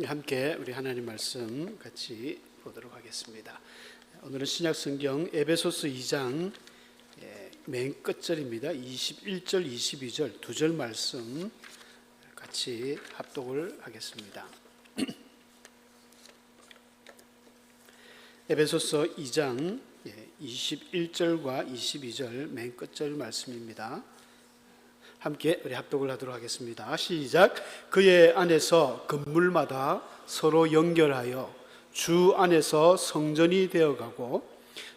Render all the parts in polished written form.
함께 우리 하나님 말씀 같이 보도록 하겠습니다. 오늘은 신약성경 에베소서 2장 맨 끝절입니다. 21절, 22절 두 절 말씀 같이 합독을 하겠습니다. 에베소서 2장 21절과 22절 맨 끝절 말씀입니다. 함께 우리 합독을 하도록 하겠습니다. 시작. 그의 안에서 건물마다 서로 연결하여 주 안에서 성전이 되어가고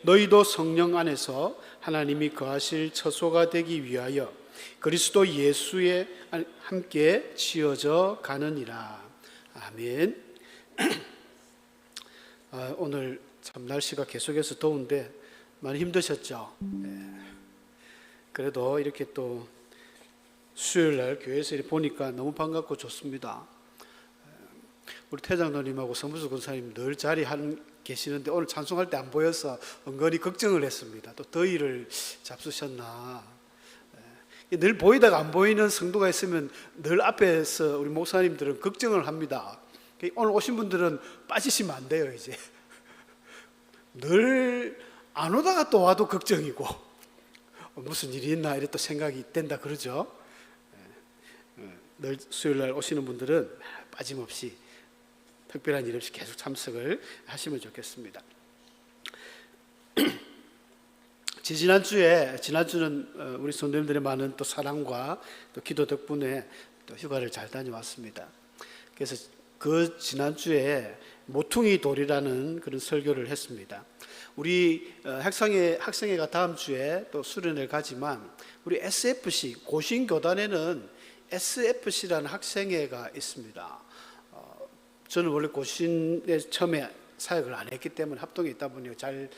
너희도 성령 안에서 하나님이 거하실 처소가 되기 위하여 그리스도 예수에 함께 지어져 가느니라. 아멘. 오늘 참 날씨가 계속해서 더운데 많이 힘드셨죠? 그래도 이렇게 또 수요일날 교회에서 보니까 너무 반갑고 좋습니다. 우리 태장로님하고 성부수 권사님 늘 자리에 계시는데 오늘 찬송할 때 안 보여서 은근히 걱정을 했습니다. 또 더위를 잡수셨나. 늘 보이다가 안 보이는 성도가 있으면 늘 앞에서 우리 목사님들은 걱정을 합니다. 오늘 오신 분들은 빠지시면 안 돼요. 이제 늘 안 오다가 또 와도 걱정이고 무슨 일이 있나 이래 또 생각이 된다 그러죠. 늘 수요일날 오시는 분들은 빠짐없이 특별한 일 없이 계속 참석을 하시면 좋겠습니다. 지난주는 우리 성도님들의 많은 또 사랑과 또 기도 덕분에 또 휴가를 잘 다녀왔습니다. 그래서 그 지난주에 모퉁이 돌이라는 그런 설교를 했습니다. 우리 학생회가 다음 주에 또 수련회를 가지만 우리 SFC 고신교단에는 SFC라는 학생회가 있습니다. 저는 원래 고신에 처음에 사역을 안 했기 때문에 합동에 있다 보니 잘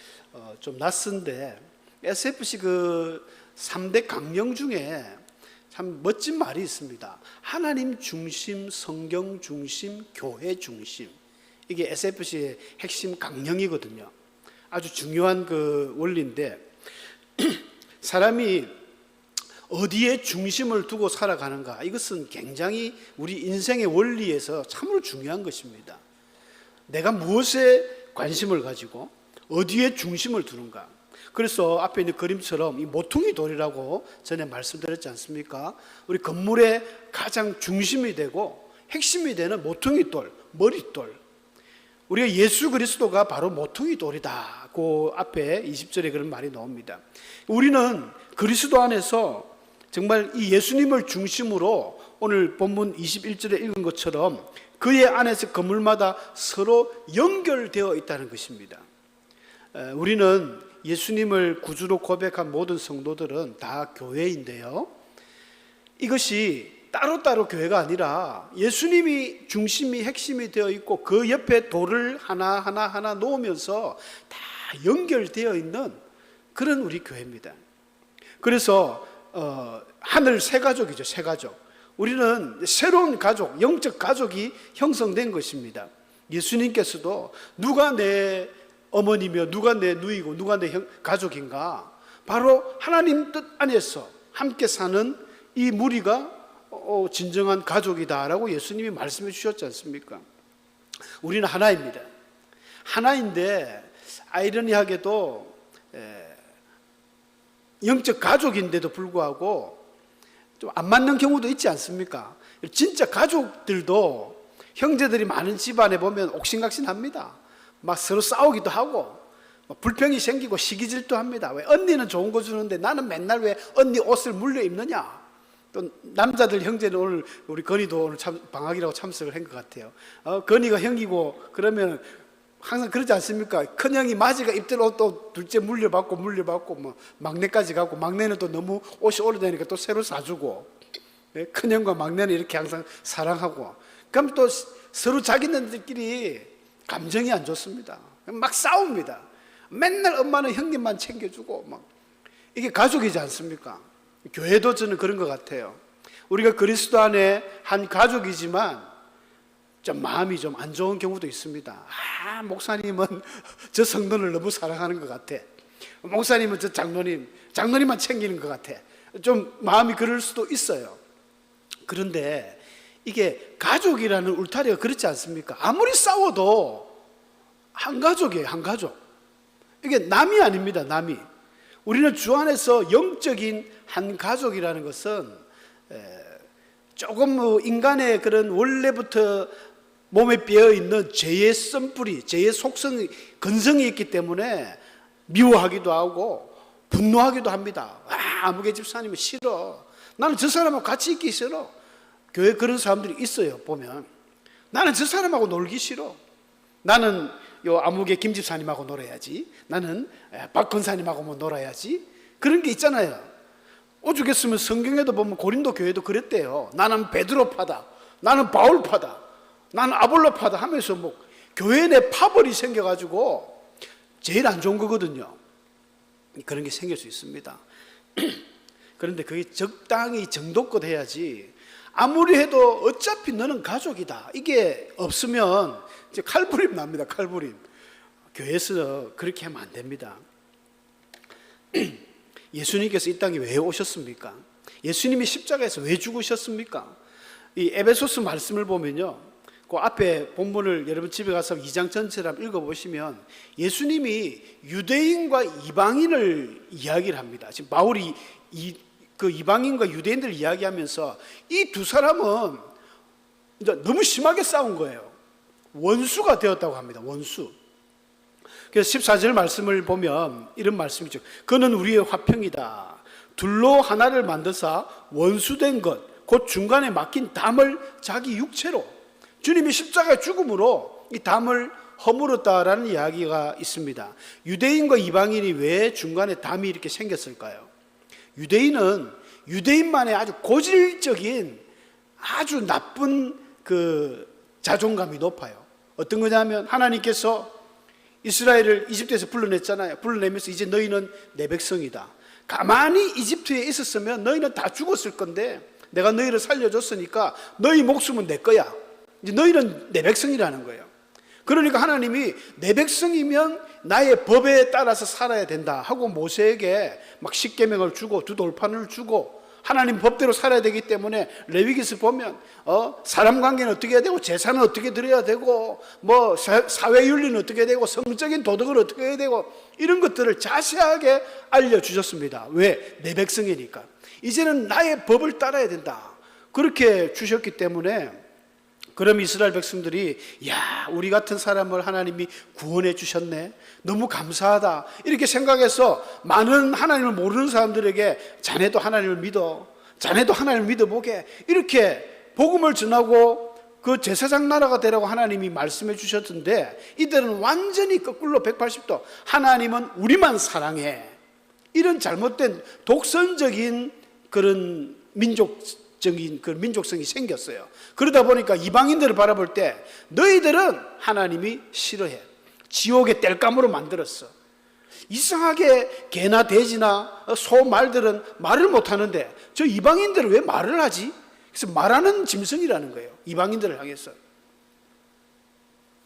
좀 낯선데 SFC 그 3대 강령 중에 참 멋진 말이 있습니다. 하나님 중심, 성경 중심, 교회 중심. 이게 SFC의 핵심 강령이거든요. 아주 중요한 그 원리인데 사람이 어디에 중심을 두고 살아가는가, 이것은 굉장히 우리 인생의 원리에서 참으로 중요한 것입니다. 내가 무엇에 관심을 가지고 어디에 중심을 두는가. 그래서 앞에 있는 그림처럼 이 모퉁이 돌이라고 전에 말씀드렸지 않습니까? 우리 건물의 가장 중심이 되고 핵심이 되는 모퉁이 돌, 머릿돌. 우리가 예수 그리스도가 바로 모퉁이 돌이다. 그 앞에 20절에 그런 말이 나옵니다. 우리는 그리스도 안에서 정말 이 예수님을 중심으로 오늘 본문 21절에 읽은 것처럼 그의 안에서 건물마다 서로 연결되어 있다는 것입니다. 우리는 예수님을 구주로 고백한 모든 성도들은 다 교회인데요. 이것이 따로따로 교회가 아니라 예수님이 중심이 핵심이 되어 있고 그 옆에 돌을 하나 놓으면서 다 연결되어 있는 그런 우리 교회입니다. 그래서 하늘 새 가족이죠. 새 가족. 우리는 새로운 가족, 영적 가족이 형성된 것입니다. 예수님께서도 누가 내 어머니며 누가 내 누이고 누가 내 가족인가, 바로 하나님 뜻 안에서 함께 사는 이 무리가 진정한 가족이다라고 예수님이 말씀해 주셨지 않습니까? 우리는 하나입니다. 하나인데 아이러니하게도 영적 가족인데도 불구하고 좀 안 맞는 경우도 있지 않습니까? 진짜 가족들도 형제들이 많은 집안에 보면 옥신각신합니다. 막 서로 싸우기도 하고 불평이 생기고 시기질도 합니다. 왜 언니는 좋은 거 주는데 나는 맨날 왜 언니 옷을 물려 입느냐? 또 남자들 형제는 오늘 우리 건이도 오늘 방학이라고 참석을 한 것 같아요. 건이가 형이고 그러면 항상 그러지 않습니까? 큰형이 맞이가 입던 옷도 둘째 물려받고 뭐 막내까지 가고, 막내는 또 너무 옷이 오래되니까 또 새로 사주고, 큰형과 막내는 이렇게 항상 사랑하고, 그럼 또 서로 자기네들끼리 감정이 안 좋습니다. 막 싸웁니다. 맨날 엄마는 형님만 챙겨주고 막. 이게 가족이지 않습니까? 교회도 저는 그런 것 같아요. 우리가 그리스도 안에 한 가족이지만 좀 마음이 좀 안 좋은 경우도 있습니다. 목사님은 저 성도를 너무 사랑하는 것 같아. 목사님은 저 장로님만 챙기는 것 같아. 좀 마음이 그럴 수도 있어요. 그런데 이게 가족이라는 울타리가 그렇지 않습니까? 아무리 싸워도 한 가족이에요, 한 가족. 이게 남이 아닙니다, 남이. 우리는 주 안에서 영적인 한 가족이라는 것은 조금 인간의 그런 원래부터 몸에 배어 있는 죄의 씀뿌리, 죄의 속성이, 근성이 있기 때문에 미워하기도 하고 분노하기도 합니다. 아무개 집사님은 싫어. 나는 저 사람하고 같이 있기 싫어. 교회 그런 사람들이 있어요, 보면. 나는 저 사람하고 놀기 싫어. 나는 요 아무개 김 집사님하고 놀아야지. 나는 박 권사님하고 놀아야지. 그런 게 있잖아요. 오죽했으면 성경에도 보면 고린도 교회도 그랬대요. 나는 베드로파다. 나는 바울파다. 나는 아볼로파다 하면서 교회 내 파벌이 생겨가지고 제일 안 좋은 거거든요. 그런 게 생길 수 있습니다. 그런데 그게 적당히 정도껏 해야지. 아무리 해도 어차피 너는 가족이다. 이게 없으면 이제 칼부림 납니다. 칼부림. 교회에서 그렇게 하면 안 됩니다. 예수님께서 이 땅에 왜 오셨습니까? 예수님이 십자가에서 왜 죽으셨습니까? 이 에베소서 말씀을 보면요, 그 앞에 본문을 여러분 집에 가서 2장 전체를 한번 읽어보시면 예수님이 유대인과 이방인을 이야기를 합니다. 지금 바울이 그 이방인과 유대인들을 이야기하면서 이 두 사람은 이제 너무 심하게 싸운 거예요. 원수가 되었다고 합니다. 원수. 그래서 14절 말씀을 보면 이런 말씀이죠. 그는 우리의 화평이다. 둘로 하나를 만드사 원수된 것, 곧 중간에 막힌 담을 자기 육체로, 주님이 십자가의 죽음으로 이 담을 허물었다라는 이야기가 있습니다. 유대인과 이방인이 왜 중간에 담이 이렇게 생겼을까요? 유대인은 유대인만의 아주 고질적인 아주 나쁜 그 자존감이 높아요. 어떤 거냐면 하나님께서 이스라엘을 이집트에서 불러냈잖아요. 불러내면서 이제 너희는 내 백성이다. 가만히 이집트에 있었으면 너희는 다 죽었을 건데 내가 너희를 살려줬으니까 너희 목숨은 내 거야. 이제 너희는 내 백성이라는 거예요. 그러니까 하나님이 내 백성이면 나의 법에 따라서 살아야 된다 하고 모세에게 막 십계명을 주고 두 돌판을 주고 하나님 법대로 살아야 되기 때문에 레위기서 보면 사람 관계는 어떻게 해야 되고 제사는 어떻게 드려야 되고 뭐 사회윤리는 어떻게 되고 성적인 도덕은 어떻게 해야 되고 이런 것들을 자세하게 알려주셨습니다. 왜? 내 백성이니까. 이제는 나의 법을 따라야 된다. 그렇게 주셨기 때문에 그럼 이스라엘 백성들이 야, 우리 같은 사람을 하나님이 구원해 주셨네. 너무 감사하다. 이렇게 생각해서 많은 하나님을 모르는 사람들에게 자네도 하나님을 믿어. 자네도 하나님을 믿어보게. 이렇게 복음을 전하고 그 제사장 나라가 되라고 하나님이 말씀해 주셨던데 이들은 완전히 거꾸로 180도 하나님은 우리만 사랑해. 이런 잘못된 독선적인 그런 민족적인 그 민족성이 생겼어요. 그러다 보니까 이방인들을 바라볼 때 너희들은 하나님이 싫어해. 지옥의 땔감으로 만들었어. 이상하게 개나 돼지나 소 말들은 말을 못하는데 저 이방인들은 왜 말을 하지? 그래서 말하는 짐승이라는 거예요. 이방인들을 향해서.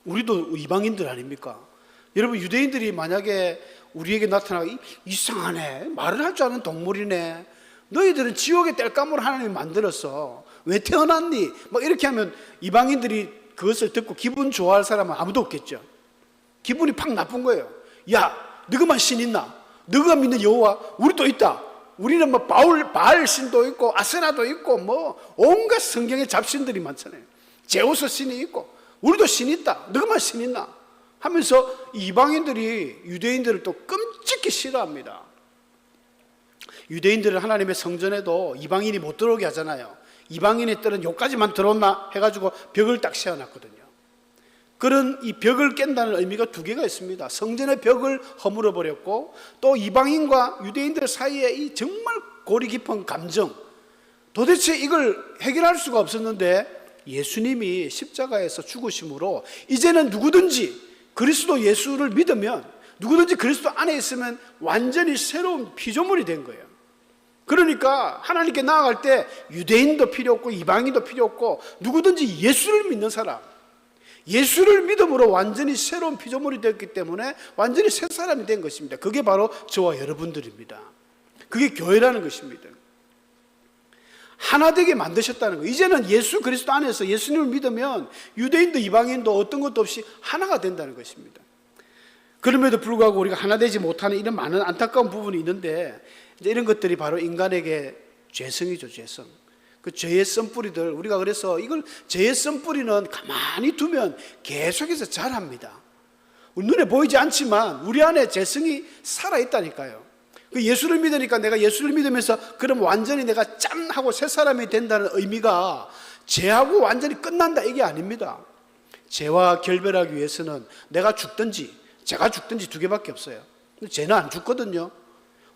우리도 이방인들 아닙니까? 여러분 유대인들이 만약에 우리에게 나타나고 이상하네. 말을 할 줄 아는 동물이네. 너희들은 지옥의 땔감으로 하나님이 만들었어. 왜 태어났니? 막 이렇게 하면 이방인들이 그것을 듣고 기분 좋아할 사람은 아무도 없겠죠. 기분이 팍 나쁜 거예요. 야, 너희만 신 있나? 너희가 믿는 여호와 우리도 있다. 우리는 뭐 바알 신도 있고 아세나도 있고 뭐 온갖 성경의 잡신들이 많잖아요. 제우스 신이 있고 우리도 신 있다. 너희만 신 있나? 하면서 이방인들이 유대인들을 또 끔찍히 싫어합니다. 유대인들은 하나님의 성전에도 이방인이 못 들어오게 하잖아요. 이방인의 뜰은 여기까지만 들어온나 해가지고 벽을 딱 세워놨거든요. 그런 이 벽을 깬다는 의미가 두 개가 있습니다. 성전의 벽을 허물어버렸고 또 이방인과 유대인들 사이에 이 정말 골이 깊은 감정, 도대체 이걸 해결할 수가 없었는데 예수님이 십자가에서 죽으심으로 이제는 누구든지 그리스도 예수를 믿으면 누구든지 그리스도 안에 있으면 완전히 새로운 피조물이 된 거예요. 그러니까 하나님께 나아갈 때 유대인도 필요 없고 이방인도 필요 없고 누구든지 예수를 믿는 사람, 예수를 믿음으로 완전히 새로운 피조물이 되었기 때문에 완전히 새 사람이 된 것입니다. 그게 바로 저와 여러분들입니다. 그게 교회라는 것입니다. 하나 되게 만드셨다는 거예요. 이제는 예수 그리스도 안에서 예수님을 믿으면 유대인도 이방인도 어떤 것도 없이 하나가 된다는 것입니다. 그럼에도 불구하고 우리가 하나 되지 못하는 이런 많은 안타까운 부분이 있는데, 이제 이런 것들이 바로 인간에게 죄성이죠, 죄성. 그 죄의 씀뿌리들, 우리가 그래서 이걸 죄의 씀뿌리는 가만히 두면 계속해서 자랍니다. 눈에 보이지 않지만 우리 안에 죄성이 살아있다니까요. 그 예수를 믿으니까 내가 예수를 믿으면서 그럼 완전히 내가 짠 하고 새 사람이 된다는 의미가 죄하고 완전히 끝난다 이게 아닙니다. 죄와 결별하기 위해서는 내가 죽든지 제가 죽든지 두 개밖에 없어요. 죄는 안 죽거든요.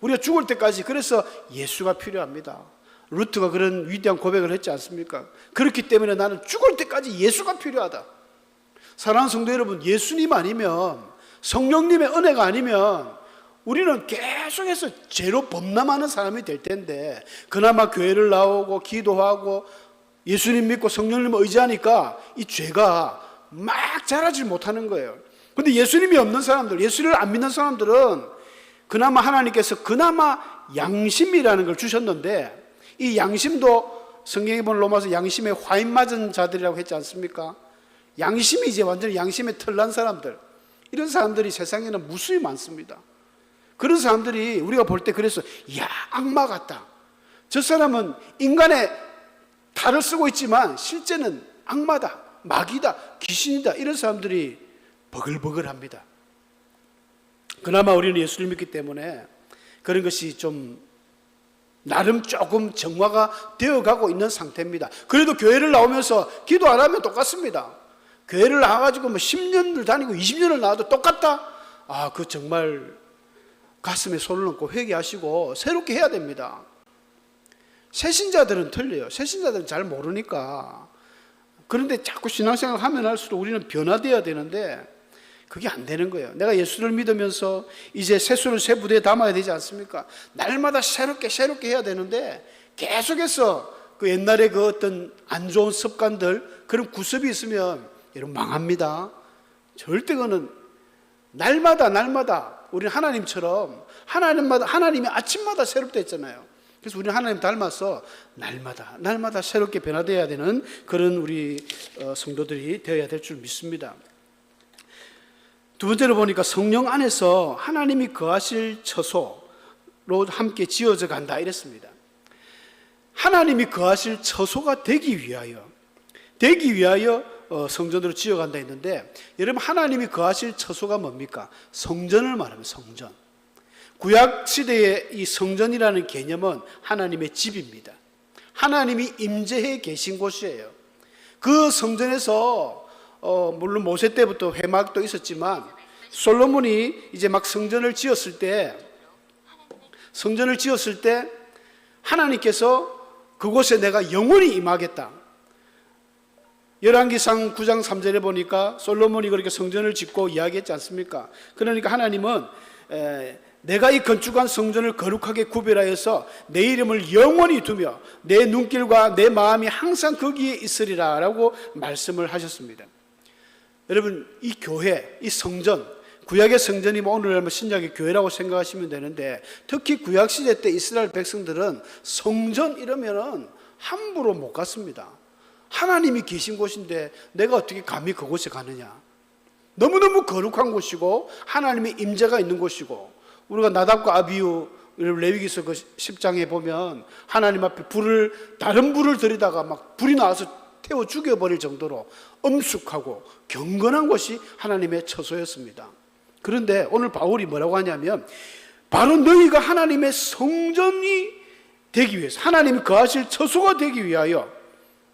우리가 죽을 때까지 그래서 예수가 필요합니다. 루트가 그런 위대한 고백을 했지 않습니까? 그렇기 때문에 나는 죽을 때까지 예수가 필요하다. 사랑하는 성도 여러분, 예수님 아니면, 성령님의 은혜가 아니면 우리는 계속해서 죄로 범람하는 사람이 될 텐데, 그나마 교회를 나오고 기도하고 예수님 믿고 성령님을 의지하니까 이 죄가 막 자라지 못하는 거예요. 근데 예수님이 없는 사람들, 예수를 안 믿는 사람들은 그나마 하나님께서 그나마 양심이라는 걸 주셨는데, 이 양심도 성경에 보면 로마서 양심에 화인 맞은 자들이라고 했지 않습니까? 양심이 이제 완전히 양심에 털난 사람들, 이런 사람들이 세상에는 무수히 많습니다. 그런 사람들이 우리가 볼 때 그래서 이야, 악마 같다. 저 사람은 인간의 탈을 쓰고 있지만 실제는 악마다, 마귀다, 귀신이다. 이런 사람들이 버글버글합니다. 그나마 우리는 예수를 믿기 때문에 그런 것이 좀 나름 조금 정화가 되어가고 있는 상태입니다. 그래도 교회를 나오면서 기도 안 하면 똑같습니다. 교회를 나와가지고 뭐 10년을 다니고 20년을 나와도 똑같다? 아, 그 정말 가슴에 손을 얹고 회개하시고 새롭게 해야 됩니다. 새신자들은 틀려요. 새신자들은 잘 모르니까. 그런데 자꾸 신앙생활 하면 할수록 우리는 변화되어야 되는데 그게 안 되는 거예요. 내가 예수를 믿으면서 이제 새수를 새 부대에 담아야 되지 않습니까? 날마다 새롭게 해야 되는데 계속해서 그 옛날에 그 어떤 안 좋은 습관들, 그런 구습이 있으면 여러분 망합니다. 절대 그거는 날마다 우리는 하나님처럼 하나님이 아침마다 새롭다 했잖아요. 그래서 우리는 하나님 닮아서 날마다 새롭게 변화되어야 되는 그런 우리 성도들이 되어야 될 줄 믿습니다. 두 번째로 보니까 성령 안에서 하나님이 거하실 처소로 함께 지어져 간다 이랬습니다. 하나님이 거하실 처소가 되기 위하여 성전으로 지어간다 했는데, 여러분 하나님이 거하실 처소가 뭡니까? 성전을 말합니다. 성전. 구약 시대의 이 성전이라는 개념은 하나님의 집입니다. 하나님이 임재해 계신 곳이에요. 그 성전에서 물론 모세 때부터 회막도 있었지만 솔로몬이 이제 막 성전을 지었을 때 하나님께서 그곳에 내가 영원히 임하겠다. 열왕기상 9장 3절에 보니까 솔로몬이 그렇게 성전을 짓고 이야기했지 않습니까? 그러니까 하나님은 내가 이 건축한 성전을 거룩하게 구별하여서 내 이름을 영원히 두며 내 눈길과 내 마음이 항상 거기에 있으리라 라고 말씀을 하셨습니다. 여러분, 이 교회, 이 성전, 구약의 성전이 오늘날 신약의 교회라고 생각하시면 되는데, 특히 구약시대 때 이스라엘 백성들은 성전 이러면은 함부로 못 갔습니다. 하나님이 계신 곳인데 내가 어떻게 감히 그곳에 가느냐. 너무너무 거룩한 곳이고 하나님의 임재가 있는 곳이고, 우리가 나답과 아비후 레위기서 그 10장에 보면 하나님 앞에 다른 불을 들이다가 막 불이 나와서 태워 죽여버릴 정도로 엄숙하고 경건한 곳이 하나님의 처소였습니다. 그런데 오늘 바울이 뭐라고 하냐면, 바로 너희가 하나님의 성전이 되기 위해서, 하나님이 거하실 처소가 되기 위하여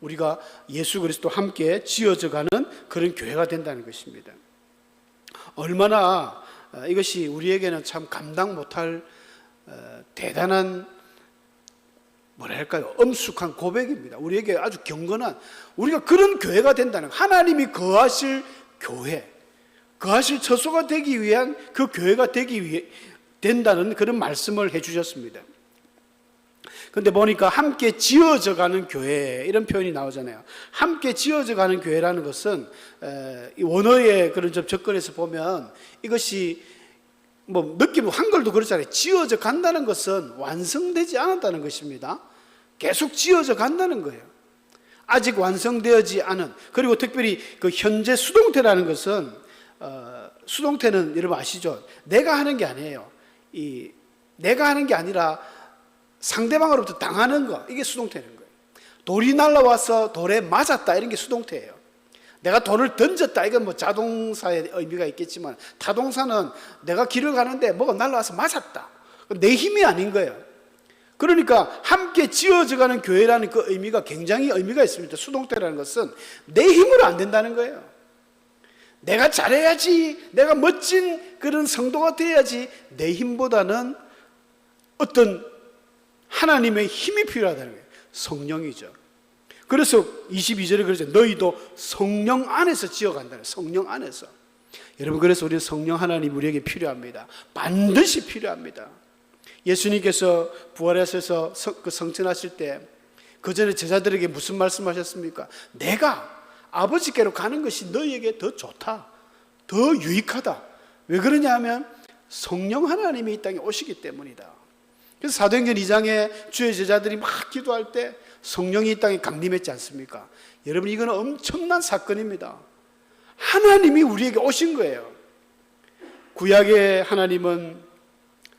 우리가 예수 그리스도와 함께 지어져가는 그런 교회가 된다는 것입니다. 얼마나 이것이 우리에게는 참 감당 못할 대단한 엄숙한 고백입니다. 우리에게 아주 경건한, 우리가 그런 교회가 된다는, 하나님이 거하실 교회, 거하실 처소가 되기 위한 그 교회가 된다는 그런 말씀을 해주셨습니다. 그런데 보니까 함께 지어져 가는 교회, 이런 표현이 나오잖아요. 함께 지어져 가는 교회라는 것은 원어의 그런 접근에서 보면 이것이 느낌, 한글도 그렇잖아요. 지어져 간다는 것은 완성되지 않았다는 것입니다. 계속 지어져 간다는 거예요. 아직 완성되어지 않은, 그리고 특별히 그 현재 수동태라는 것은 수동태는 여러분 아시죠? 내가 하는 게 아니에요. 내가 하는 게 아니라 상대방으로부터 당하는 거, 이게 수동태는 거예요. 돌이 날라와서 돌에 맞았다, 이런 게 수동태예요. 내가 돌을 던졌다, 이건 뭐 자동사의 의미가 있겠지만, 타동사는 내가 길을 가는데 뭐가 날라와서 맞았다, 내 힘이 아닌 거예요. 그러니까 함께 지어져가는 교회라는 그 의미가 굉장히 의미가 있습니다. 수동태라는 것은 내 힘으로 안 된다는 거예요. 내가 잘해야지, 내가 멋진 그런 성도가 돼야지, 내 힘보다는 어떤 하나님의 힘이 필요하다는 거예요. 성령이죠. 그래서 22절에 그러죠. 너희도 성령 안에서 지어간다는 거예요. 성령 안에서. 여러분, 그래서 우리는 성령 하나님 우리에게 필요합니다. 반드시 필요합니다. 예수님께서 부활하셔서 성천하실 때 그 전에 제자들에게 무슨 말씀하셨습니까? 내가 아버지께로 가는 것이 너희에게 더 좋다, 더 유익하다. 왜 그러냐 하면 성령 하나님이 이 땅에 오시기 때문이다. 그래서 사도행전 2장에 주의 제자들이 막 기도할 때 성령이 이 땅에 강림했지 않습니까? 여러분, 이거는 엄청난 사건입니다. 하나님이 우리에게 오신 거예요. 구약의 하나님은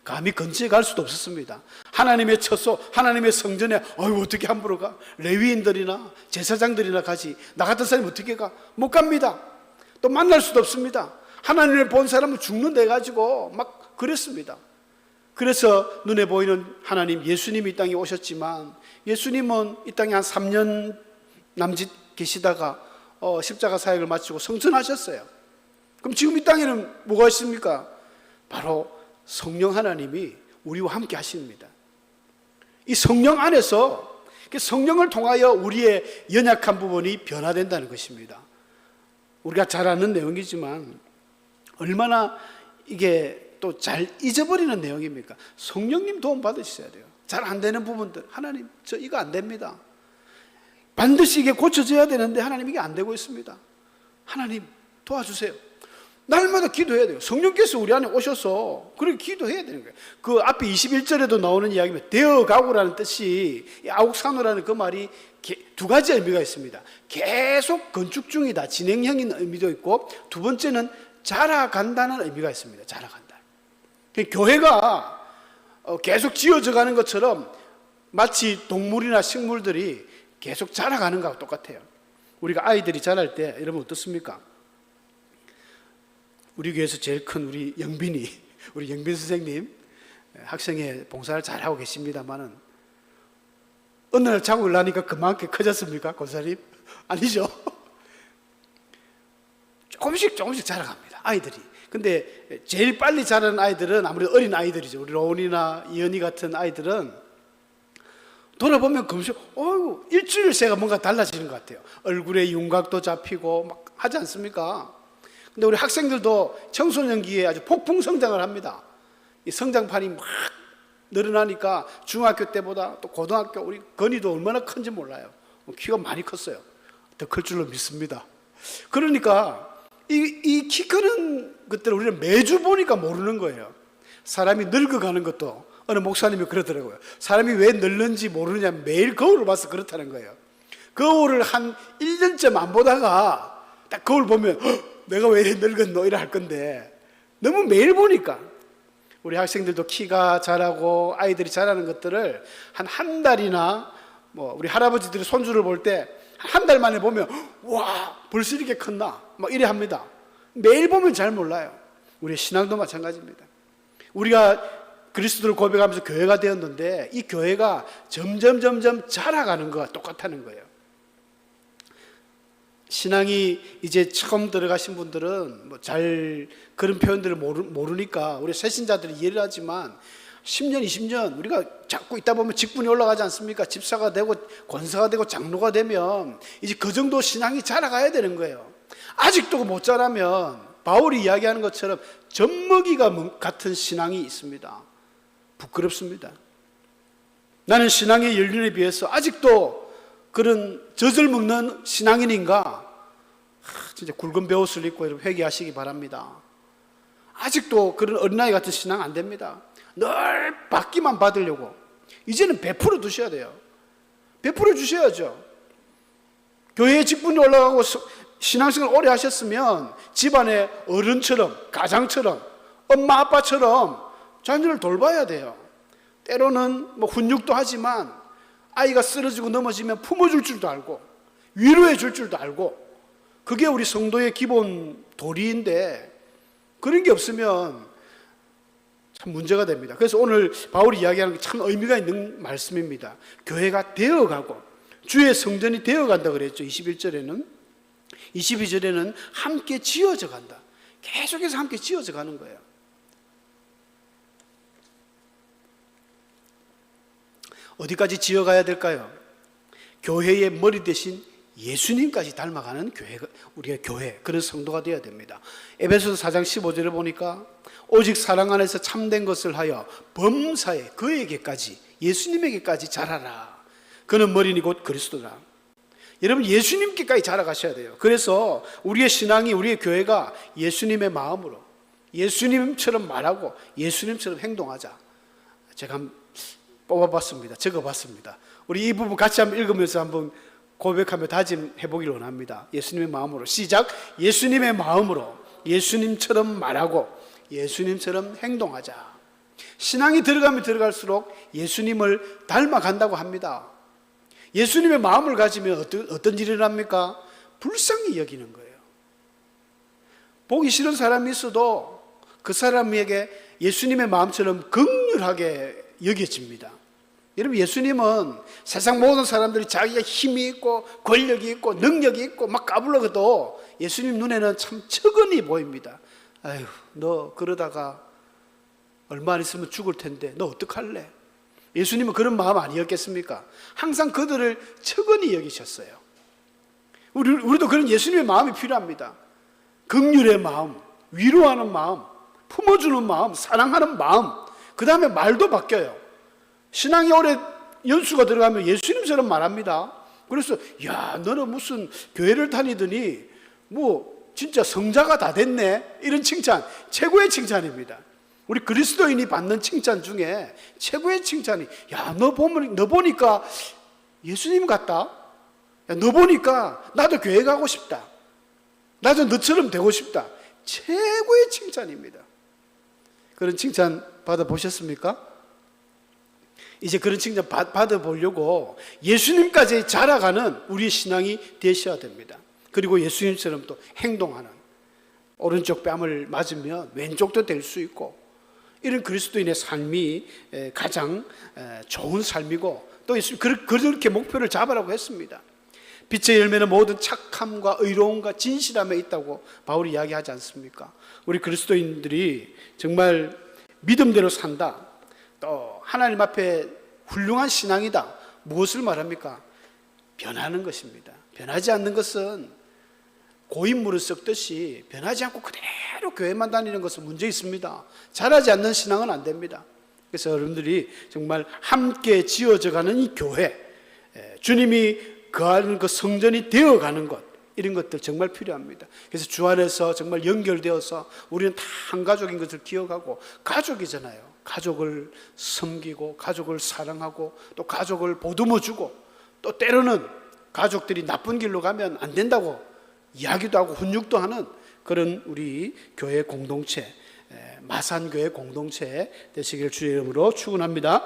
감히 근처에 갈 수도 없었습니다. 하나님의 처소, 하나님의 성전에 어떻게 함부로 가? 레위인들이나 제사장들이나 가지, 나 같은 사람이 어떻게 가? 못 갑니다. 또 만날 수도 없습니다. 하나님을 본 사람은 죽는다 해가지고 막 그랬습니다. 그래서 눈에 보이는 하나님 예수님이 이 땅에 오셨지만, 예수님은 이 땅에 한 3년 남짓 계시다가 십자가 사역을 마치고 성천하셨어요. 그럼 지금 이 땅에는 뭐가 있습니까? 바로 성령 하나님이 우리와 함께 하십니다. 이 성령 안에서, 성령을 통하여 우리의 연약한 부분이 변화된다는 것입니다. 우리가 잘 아는 내용이지만 얼마나 이게 또 잘 잊어버리는 내용입니까? 성령님 도움 받으셔야 돼요. 잘 안 되는 부분들, 하나님 저 이거 안 됩니다, 반드시 이게 고쳐져야 되는데 하나님 이게 안 되고 있습니다, 하나님 도와주세요. 날마다 기도해야 돼요. 성령께서 우리 안에 오셔서 그렇게 기도해야 되는 거예요. 그 앞에 21절에도 나오는 이야기입니다. 되어가고라는 뜻이, 아욱사노라는 그 말이 두 가지 의미가 있습니다. 계속 건축 중이다, 진행형인 의미도 있고, 두 번째는 자라간다는 의미가 있습니다. 자라간다. 교회가 계속 지어져 가는 것처럼 마치 동물이나 식물들이 계속 자라가는 것과 똑같아요. 우리가 아이들이 자랄 때 여러분 어떻습니까? 우리 교회에서 제일 큰 우리 영빈이, 우리 영빈 선생님 학생회 봉사를 잘하고 계십니다만은 어느 날 자고 일어나니까 그만큼 커졌습니까? 권사님? 아니죠. 조금씩 자라갑니다, 아이들이. 근데 제일 빨리 자라는 아이들은 아무래도 어린 아이들이죠. 우리 로운이나 이현이 같은 아이들은 돌아보면 금방 일주일 새가 뭔가 달라지는 것 같아요. 얼굴에 윤곽도 잡히고 막 하지 않습니까? 근데 우리 학생들도 청소년기에 아주 폭풍 성장을 합니다. 이 성장판이 막 늘어나니까 중학교 때보다 또 고등학교, 우리 건이도 얼마나 큰지 몰라요. 키가 많이 컸어요. 더 클 줄로 믿습니다. 그러니까 이 키 크는 것들을 우리는 매주 보니까 모르는 거예요. 사람이 늙어가는 것도, 어느 목사님이 그러더라고요. 사람이 왜 늙는지 모르냐면 매일 거울을 봐서 그렇다는 거예요. 거울을 한 1년쯤 안 보다가 딱 거울 보면 내가 왜 이렇게 늙었노 이래 할 건데, 너무 매일 보니까. 우리 학생들도 키가 자라고 아이들이 자라는 것들을 한 달이나 우리 할아버지들이 손주를 볼 때 한 달 만에 보면 와 벌써 이렇게 컸나 막 이래 합니다. 매일 보면 잘 몰라요. 우리의 신앙도 마찬가지입니다. 우리가 그리스도를 고백하면서 교회가 되었는데 이 교회가 점점 자라가는 것과 똑같다는 거예요. 신앙이 이제 처음 들어가신 분들은 잘 그런 표현들을 모르니까 우리 새신자들이 이해를 하지만 10년, 20년 우리가 자꾸 있다 보면 직분이 올라가지 않습니까? 집사가 되고 권사가 되고 장로가 되면 이제 그 정도 신앙이 자라가야 되는 거예요. 아직도 못 자라면 바울이 이야기하는 것처럼 젖먹이가 같은 신앙이 있습니다. 부끄럽습니다. 나는 신앙의 연륜에 비해서 아직도 그런 젖을 먹는 신앙인인가? 진짜 굵은 베옷을 입고 여러분 회개하시기 바랍니다. 아직도 그런 어린아이 같은 신앙 안 됩니다. 늘 받기만 받으려고. 이제는 베풀어 두셔야 돼요. 베풀어 주셔야죠. 교회에 직분이 올라가고 신앙생활 오래 하셨으면 집안의 어른처럼, 가장처럼, 엄마 아빠처럼 자녀를 돌봐야 돼요. 때로는 뭐 훈육도 하지만 아이가 쓰러지고 넘어지면 품어줄 줄도 알고 위로해 줄 줄도 알고, 그게 우리 성도의 기본 도리인데 그런 게 없으면 참 문제가 됩니다. 그래서 오늘 바울이 이야기하는 게 참 의미가 있는 말씀입니다. 교회가 되어가고 주의 성전이 되어간다 그랬죠. 21절에는. 22절에는 함께 지어져 간다. 계속해서 함께 지어져 가는 거예요. 어디까지 지어가야 될까요? 교회의 머리 대신 예수님까지 닮아가는 교회가, 우리가 교회, 그런 성도가 되어야 됩니다. 에베소서 4장 15절을 보니까 오직 사랑 안에서 참된 것을 하여 범사에 그에게까지, 예수님에게까지 자라라. 그는 머리니 곧 그리스도다. 여러분, 예수님께까지 자라가셔야 돼요. 그래서 우리의 신앙이, 우리의 교회가 예수님의 마음으로, 예수님처럼 말하고 예수님처럼 행동하자. 제가 한번 뽑아봤습니다. 적어봤습니다. 우리 이 부분 같이 한번 읽으면서 한번 고백하며 다짐해 보기를 원합니다. 예수님의 마음으로. 시작. 예수님의 마음으로 예수님처럼 말하고 예수님처럼 행동하자. 신앙이 들어가면 들어갈수록 예수님을 닮아간다고 합니다. 예수님의 마음을 가지면 어떤 일이 일어납니까? 불쌍히 여기는 거예요. 보기 싫은 사람이 있어도 그 사람에게 예수님의 마음처럼 긍휼하게 여겨집니다. 여러분, 예수님은 세상 모든 사람들이 자기가 힘이 있고 권력이 있고 능력이 있고 막 까불러도 예수님 눈에는 참 척은이 보입니다. 아휴, 너 그러다가 얼마 안 있으면 죽을 텐데 너 어떡할래? 예수님은 그런 마음 아니었겠습니까? 항상 그들을 척은이 여기셨어요. 우리도 그런 예수님의 마음이 필요합니다. 긍휼의 마음, 위로하는 마음, 품어주는 마음, 사랑하는 마음. 그 다음에 말도 바뀌어요. 신앙이 오래 연수가 들어가면 예수님처럼 말합니다. 그래서 야, 너는 무슨 교회를 다니더니 뭐 진짜 성자가 다 됐네, 이런 칭찬, 최고의 칭찬입니다. 우리 그리스도인이 받는 칭찬 중에 최고의 칭찬이, 야, 너 보니까 예수님 같다. 야, 너 보니까 나도 교회 가고 싶다. 나도 너처럼 되고 싶다. 최고의 칭찬입니다. 그런 칭찬 받아보셨습니까? 이제 그런 칭찬 받아보려고 예수님까지 자라가는 우리의 신앙이 되셔야 됩니다. 그리고 예수님처럼 또 행동하는, 오른쪽 뺨을 맞으면 왼쪽도 될 수 있고, 이런 그리스도인의 삶이 가장 좋은 삶이고, 또 그렇게 목표를 잡으라고 했습니다. 빛의 열매는 모든 착함과 의로움과 진실함에 있다고 바울이 이야기하지 않습니까? 우리 그리스도인들이 정말 믿음대로 산다, 또 하나님 앞에 훌륭한 신앙이다, 무엇을 말합니까? 변하는 것입니다. 변하지 않는 것은 고인물을 썩듯이 변하지 않고 그대로 교회만 다니는 것은 문제 있습니다. 자라지 않는 신앙은 안 됩니다. 그래서 여러분들이 정말 함께 지어져가는 이 교회, 주님이 거하는 그 성전이 되어가는 것, 이런 것들 정말 필요합니다. 그래서 주 안에서 정말 연결되어서 우리는 다 한 가족인 것을 기억하고, 가족이잖아요. 가족을 섬기고 가족을 사랑하고 또 가족을 보듬어주고, 또 때로는 가족들이 나쁜 길로 가면 안 된다고 이야기도 하고 훈육도 하는 그런 우리 교회 공동체, 마산교회 공동체 되시길 주의 이름으로 축원합니다.